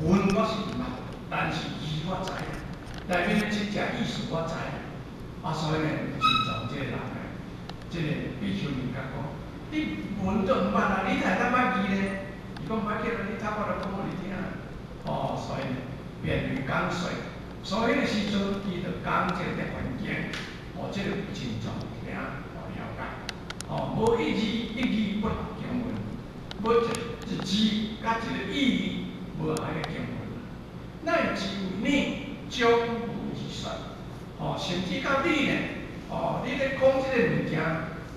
文我是毋捌，但是字我知，内面的真正意思我知，所以呢，真重这个人呢，这个比丘尼甲讲，你文都毋捌啊，你哪会捌字呢？伊讲捌起来，你读我就讲互你听。所以呢，便于讲说，所以的时阵，伊就讲这个环境，这个真重听，了解。无一字一字不合经文，无一字甲一个意义无合个经文，乃至为你将无而说。甚至到你呢，你咧讲这个物件，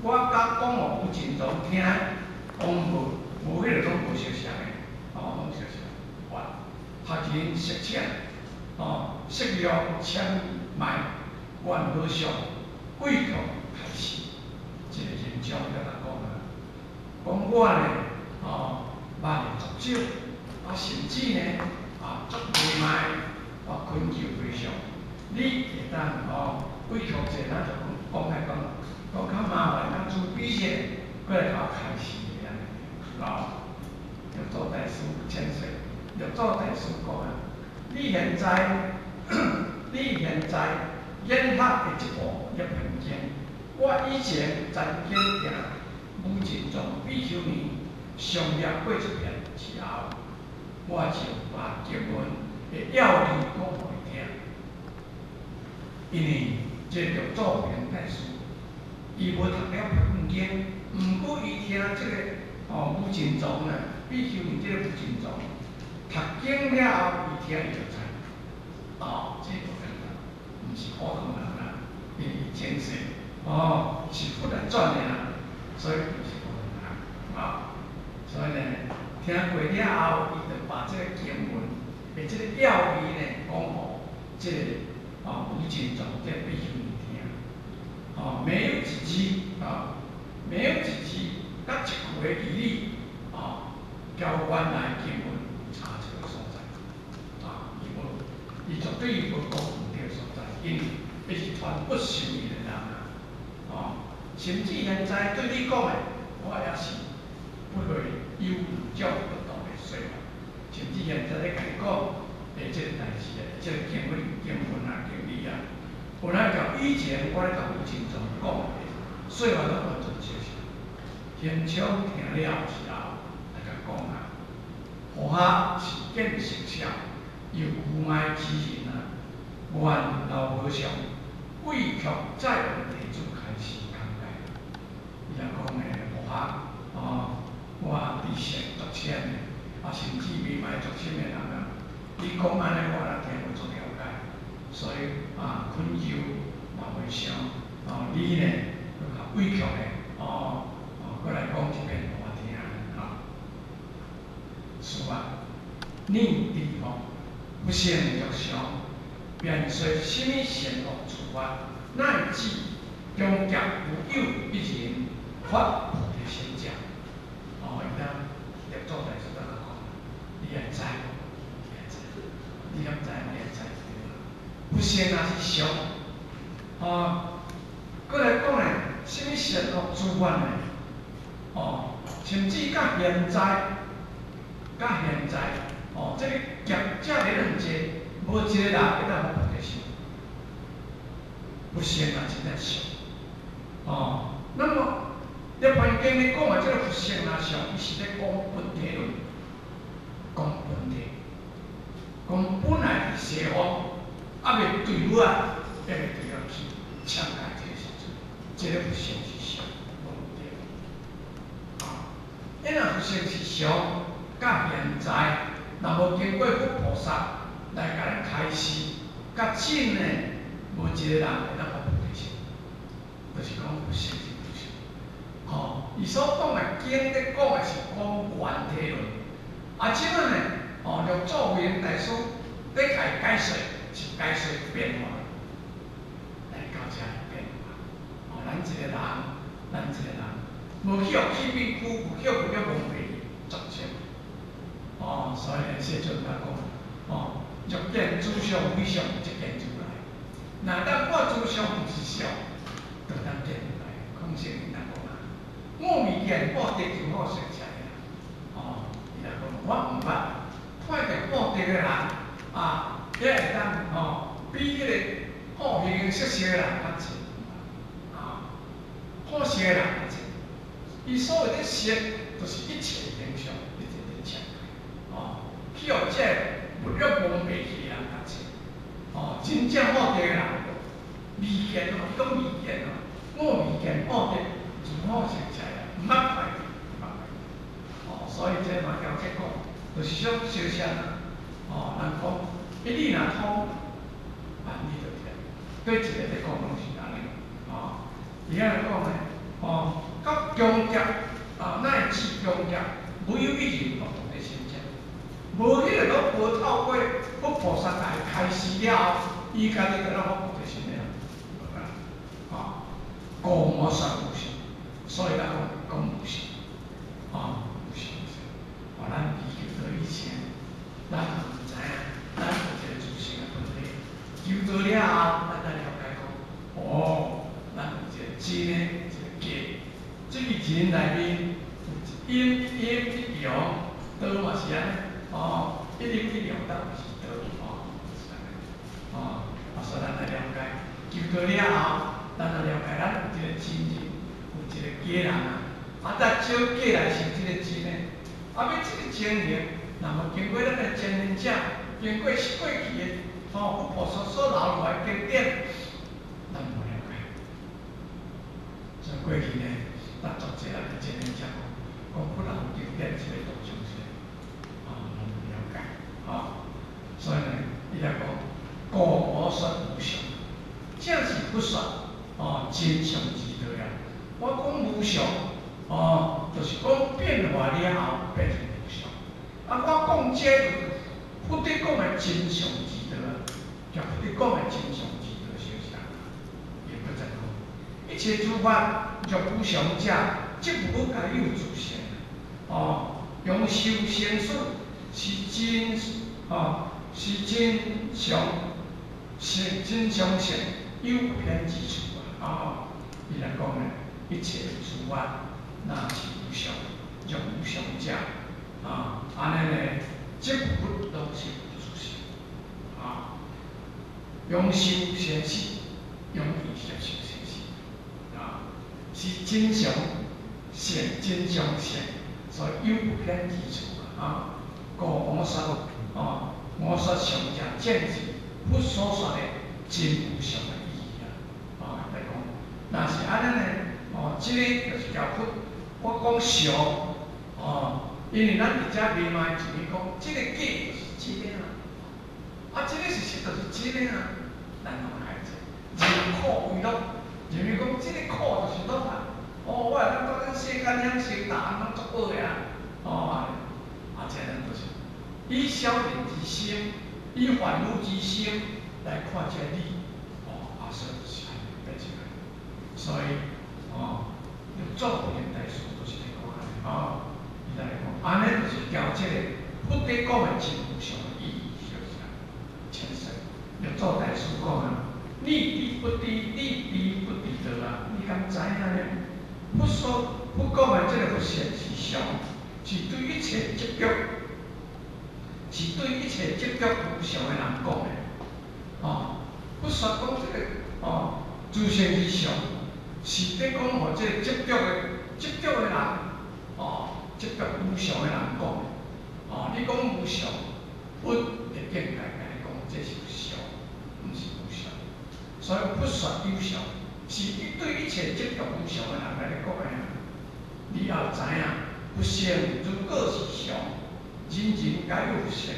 我甲讲互有真重听，讲无迄个拢无相像的，拢相像。学人识浅，识量千迈，万好相，贵重开始。这个人将甲咱讲啊，讲我呢，捌会足少，甚至呢，足袂歹，困求非常。你会当贵重者，咱就讲来讲较麻烦，较自卑些，过来甲我开始个安尼。要做大师千岁，要做大师讲啊，你现在研学的一步一分经，我以前曾经听武进宗比丘尼上业过一遍之后，我就把经文的要义讲互伊听。因为这着做明大师，伊无读了八本经，毋过伊听这个武进宗呢，比丘尼这个武进宗读经了后，伊听伊就知，这个简单，毋是普通人啦，因为伊前世是佛来转的啦，所以毋是普通人所以呢，听过了后，伊就把这个经文的这个要义呢，讲互这个武进宗这比丘尼听。没有几句没有几句，甲一句的义理交原来经文差一个所在伊绝对无讲唔对所在，因为伊是传不受义的人甚至现在对你讲的，我也是不会有教不同的说法。甚至现在咧甲你讲这个代志这个经文经理本来就以前我咧甲武进宗讲的，说法都完全相像。现场听了之后，大家讲互学是见识少，又无碍之人愿老和尚为却再问提出开始讲解。伊来讲互学我知识足浅的，甚至未歹足深的人你讲安尼，我也听不足了解。所以恳求老和尚，你呢，佮较委屈的，过来讲一遍互我听是吧？逆地方不现着相，便说什么善恶处法，乃至中极无有一人发菩提心者。伊当入座大师甲我讲，你会知无？你敢知？你会知？不善也是相。过来讲呢，什么善恶处法呢？甚至甲现在，这个业这个两者，无一个人会当发菩提心。不善也是在相。那么一般经咧讲的这个不善也相，伊是咧讲本体论，讲本体，讲本来是西方。未对我，还未对了去抢解这个时阵，这个不善是相，无对。因若不善是相，甲现在若无经过佛菩萨来甲咱开示，甲真呢，无一个人会当发菩提心，就是讲不善是不善。伊所讲的经咧讲的是讲原体论，即摆呢，用作明大师咧甲伊解说。是解说变化，来到这变化。咱一个人，无去学起变苦，无去学不了蒙蔽，足少。所以呢，世尊甲讲，欲见诸相非相，即见如来。若咱看诸相不是相，就当见如来。空性人讲我未见报地就好成才伊来讲，我毋捌，看见报地个人啊，也会当比迄个好形色色的人较济啊，好色的人较济。伊所谓的色，就是一切形象，一直在切去互这物欲蒙蔽去的人较济。真正好地的人，微见伊讲微见我微见好地，自好成才啦，毋捌歹去，毋捌歹去。所以这嘛了解讲，就是说相像啊。人讲一粒若通，万里就通。对一个来讲，拢是安尼。而家来讲呢，到强劫乃至强劫，没有一人不同的心境。无迄个拢无透过佛菩萨来开示了后，伊家己在那佛菩萨心了，故我说无相，所以咱讲无相，无相。咱地球到以前，咱也唔知影，咱有一个自性的问题。求到了后，咱才了解讲，咱有一个真的一个假。这个人内面有阴一阳，道嘛是安尼。一阴一阳，当是道是安尼。所以咱来了解，求到了后，咱来了解，咱有一个真人，有一个假人咱照假来成这个真的。要这个真形，那么经过咱的前人者，经过过去的佛菩萨所留落来经典，咱无了解。所以过去呢，咱作者咱的前人者讲不留经典是要度众生，咱无了解。所以呢，伊来讲，故我说无相，正是不说真相之道了。我讲无相。就是讲变化了后变成无相。我讲这不得讲的真相之道就不得讲的真相之道是啥？也不再讲。一切诸法若无相者，即无该有自性。用修仙术是真是真相，是真相性，有偏之处伊来讲呢，一切诸法。那是无相，若无相者，安尼呢，即不都是无自性。用修先是，用意接受先是，是真相性，真相性，所以有不偏之处故我说，我说上者见之，不所说的真无相的意义来讲，那是安尼呢，这个就是叫佛。我讲相，因为咱伫遮明白就是讲，这个假就是真的这个是实就是真的咱拢爱做。人苦为乐，认为讲这个苦就是乐我咱到咱世间享受，大安拢足好个这样就是以小人之心，以凡夫之心来看这个理，所以就是安尼变起来。所以，要做不现代书。伊来讲，安尼就是调这个不得讲的真无相的意义，就是浅深。要做大师讲立地不低，立地不低道你敢知影呢？不说不讲的这个不现是相，是对一切执着，是对一切执着无相的人讲的。不说讲这个自性是相，是在讲这个执着的人。执着无相的人讲你讲无相，佛的境界甲你讲，这是相，毋是无相。所以不说有相，是对一切执着无相的人甲你讲的。你要知影，不相如果是相，人人皆有相，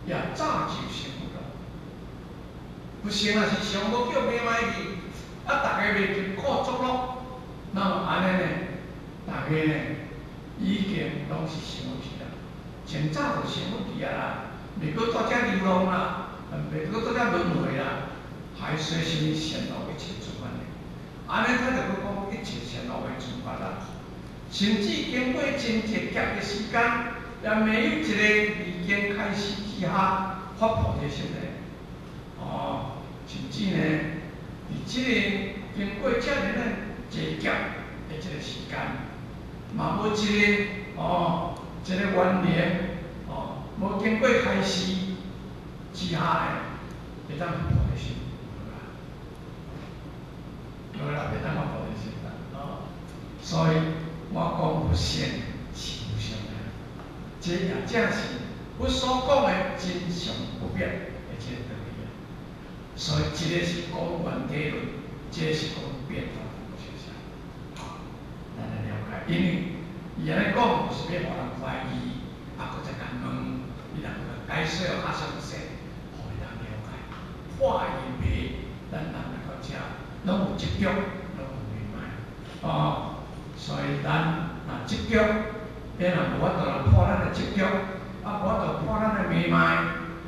也早就成了。不相若是相，无叫袂歹去，大家袂艰苦作乐，那么安尼呢？大家呢？已经拢是生活去啦，前早就生活去啦，袂搁做遮流浪啦，袂搁做遮轮回啦，还说什么善恶一切诸法呢？安尼他就要讲一切善恶的诸法啦。甚至经过真节劫的时间，也没有一个已经开始之下发菩提心的。甚至呢，伫这个经过遮尔的节劫的这个时间。嘛无一个这个原理无经过开示之下呢，会当破的心，有啦，会当我破的心啦，所以我讲不善是无常的，这也正是我所讲的真相不变的这个道理啊。所以这个是讲原理论，这个是讲变化无常性，咱来了解，因为伊安尼讲是要互人怀疑，搁再甲问，伊人个解释较详细，互伊人了解，破因迷，咱人来到遮，拢有执着，拢有迷茫，所以咱若执着，咱若无法度来破咱的执着，无法度破咱的迷茫，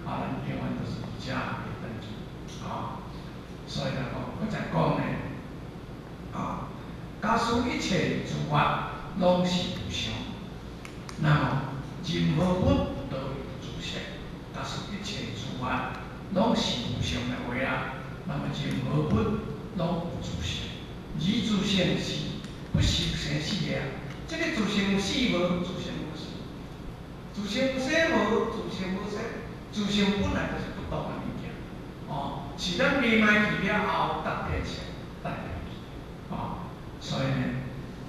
咱永远都是伫遮袂转去，所以来讲，我再讲呢，假使一切诸法拢是无常，那么任何物都有自性。假使一切诸法拢是无常的话啊，那么任何物拢有自性。而自性是不受生死的啊。这个自性有死无？自性有死。自性有生无？自性无生。自性本来就是不动的物件，是咱迷茫去了后，才变成带来去，所以呢，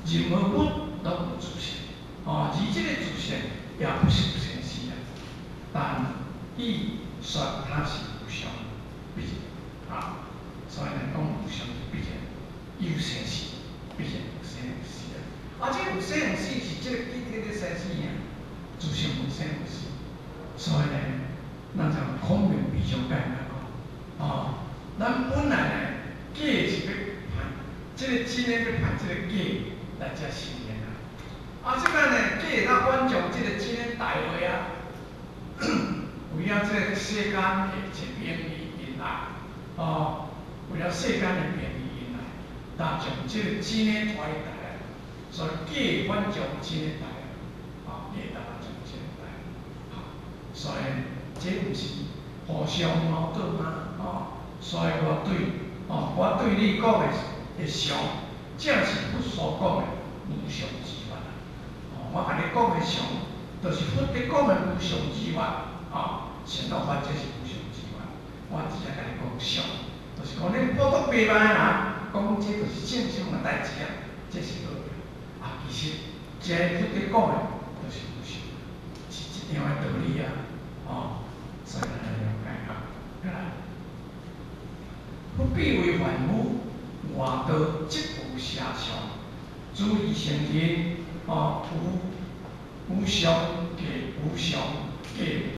任何物都有自性，而这个自性也不是生死的，但意说它是无常，毕竟所以呢，讲无常就必然有生死，必然有生有死的，这有生有死是这个基体的生死呀，自性有生有死，所以呢，咱就空明必相解来讲，咱本来呢，假是要判，这个真的要判这个假来遮修炼啊。即摆呢，假咱反将这个真的带回啊，为了这个世间的一便利因来，为了世间的便利因来，咱将这个真的带来，所以假反将真的带来，假咱将真的带来，所以这不是互相矛盾吗？所以我对你讲的常，正是佛所讲的无常之法。我甲你讲的常，就是佛在讲的无常之法。善导法这是无常之法。我直接甲你讲常，就是讲你普通平凡的人，讲这就是正常的代志啊，这是好的。其实这佛在讲的，就是无常，是一样的道理啊。所以咱来了解再来。不必为凡夫，外道即无邪常，诸以成因，无常皆无常。